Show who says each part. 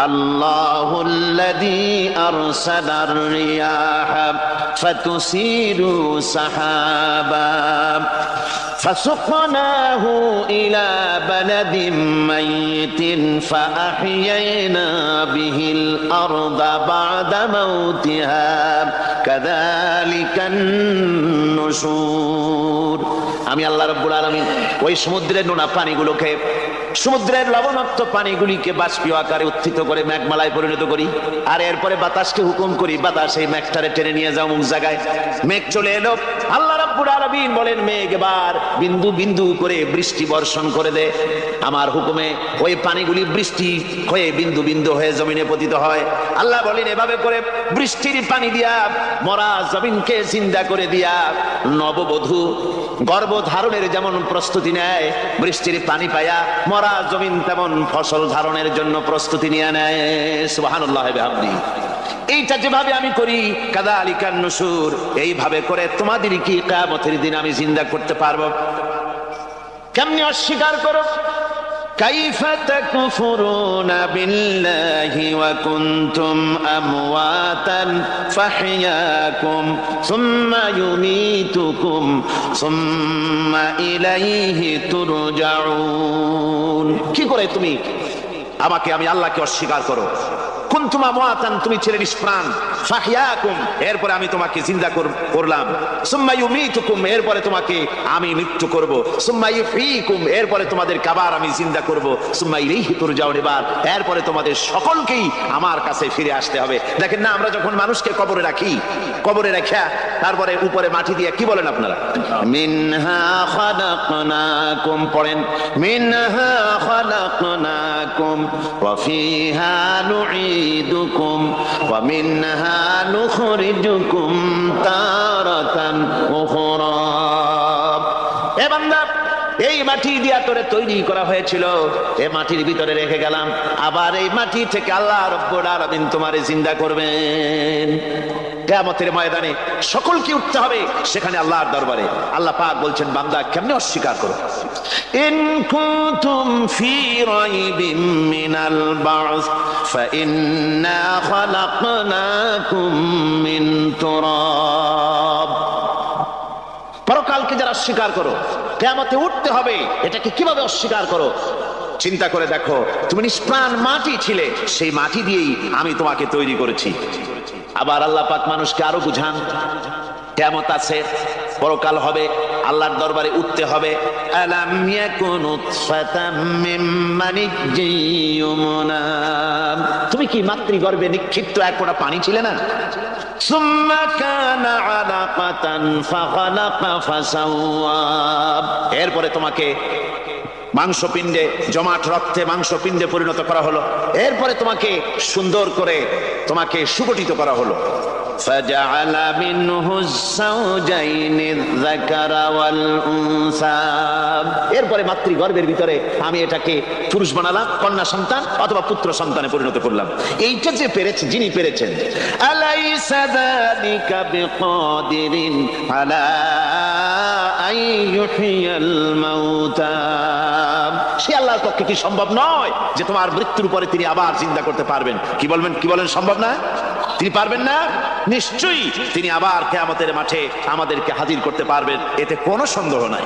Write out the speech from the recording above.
Speaker 1: আল্লাহুল্লাযী আরসালার রিয়াহা ফাতুসিরু সাহাবা فسقناه إلى بلد ميت فأحيينا به الأرض بعد موتها كذلك النشور আমি আল্লাহ রাব্বুল আলামিন ওই সমুদ্রের নোনা পানিগুলোকে, সমুদ্রের লবণাক্ত পানিগুলিকে বাষ্পীয় আকারে উত্থিত করে মেঘমালায় পরিণত করি, আর এরপরে বাতাসকে হুকুম করি, বাতাস এই মেঘটারে টেনে নিয়ে যাও মুখ জায়গায়। মেঘ চলে এলো, আল্লাহ রাব্বুল আলামিন বলেন মেঘ এবার বিন্দু বিন্দু করে বৃষ্টি বর্ষণ করে দে। আমার হুকুমে ওই পানিগুলি বৃষ্টি হয়ে বিন্দু বিন্দু হয়ে জমিনে পতিত হয়। আল্লাহ বলেন এভাবে করে বৃষ্টির পানি দিয়া মরা জমিনকে জিন্দা করে দিয়া নববধূ গর্ভ ধারণের যেমন প্রস্তুতি নেয়, বৃষ্টির পানি পায়া মরা জমিন তেমন ফসল ধারণের জন্য প্রস্তুতি নিয়ে নেয়। সুবহানাল্লাহ বিহামদিহি। এইটা যেভাবে আমি করি কাযালিকান নুশুর, এইভাবে করে তোমাদের কি কিয়ামতের দিন আমি জিন্দা করতে পারবো? কেমনে অস্বীকার করো? কাইফা তাকফুরুনা বিল্লাহি ওয়া কুনতুম আমওয়াতান ফাহইয়াকুম সুম্মা ইউমীতুকুম সুম্মা ইলাইহি তুরজাউন। কি করে তুমি আমাকে, আমি আল্লাহকে অস্বীকার করো? কুনতুম আমওয়াতান, তুমি ছিলে নিষ্প্রাণ, ফাহইয়াকুম, এরপরে আমি তোমাকে জিন্দা করলাম, সুম্মা ইউমীতুকুম, এরপরে তোমাকে আমি মৃত্যু করব, সুম্মা ইউহয়িকুম, এরপরে তোমাদের আবার আমি জিন্দা করব, সুম্মা ইলাইহি তুরজাউন, এরপরে তোমাদের সকলকেই আমার কাছে ফিরে আসতে হবে। দেখেন না, আমরা যখন মানুষকে কবরে রাখি, কবরে রাখা তারপরে উপরে মাটি দিয়ে কি বলেন আপনারা? মিনহা খালাকনাকুম, পড়েন মিনহা খালাকনাকুম ওয়া ফিহা নুঈদুকুম ওয়া মিনহা নুখরিজুকুম তারাতান উখরা। এ বান্দা, এই মাটি দিয়া তোরে তৈরি করা হয়েছিল, এই মাটির ভিতরে রেখে গেলাম, আবার এই মাটি থেকে আল্লাহ রাব্বুল আলামিন তোমারে জিন্দা করবেন। কিয়ামতের ময়দানে সকলকে উঠতে হবে সেখানে আল্লাহর দরবারে। আল্লাহ পাক বলছেন বান্দা কেমনে অস্বীকার করো? ইন কুনতুম ফি রাইবিম মিনাল বা'স ফাইন্না খালাকনাকুম মিন তুরাব। পরকালকে যারা অস্বীকার করো, কিয়ামতে উঠতে হবে, এটাকে কিভাবে অস্বীকার করো? চিন্তা করে দেখো, তুমি নিষ্প্রাণ মাটি ছিলে, সেই মাটি দিয়েই আমি তোমাকে তৈরি করেছি। আবার আল্লাহ পাক মানুষকে আরো বুঝান, কিয়ামত আছে, পরকাল হবে, আল্লাহর দরবারে উঠতে হবে। আলাম ইয়াকুনু ফাতাম মিন মানিজ্জিয়ুমনা, তুমি কি মাতৃগর্ভে নিক্ষিপ্ত এক ফোঁটা পানি ছিলে না? সুম্মা কানা আলাকাতান ফাখালাকা ফাসাওয়া, এরপরে তোমাকে মাংসপিণ্ডে, জমাট রক্তে মাংসপিণ্ডে পরিণত করা হলো, এরপরে তোমাকে সুন্দর করে তোমাকে সুগঠিত করা হলো। فجعل منه الزوجين الذكر والأنثى, এরপরে মাতৃগর্ভের ভিতরে আমি এটাকে পুরুষ বানালাম, কন্যা সন্তান অথবা পুত্র সন্তানে পরিণত করলাম। এইটা যে পেরেছে, যিনি পেরেছেন, আলাইসা যালিকা বিকাদিরিন আলা আন ইউহইয়াল মাউতা, সে আল্লাহর পক্ষে কি সম্ভব নয় যে তোমার মৃত্যুর পরে তিনি আবার জিন্দা করতে পারবেন? কি বলবেন, কি বলেন, সম্ভব না? তিনি পারবেন না? নিশ্চয়ই তিনি আবার কিয়ামতের মাঠে আমাদেরকে হাজির করতে পারবেন, এতে কোনো সন্দেহ নাই।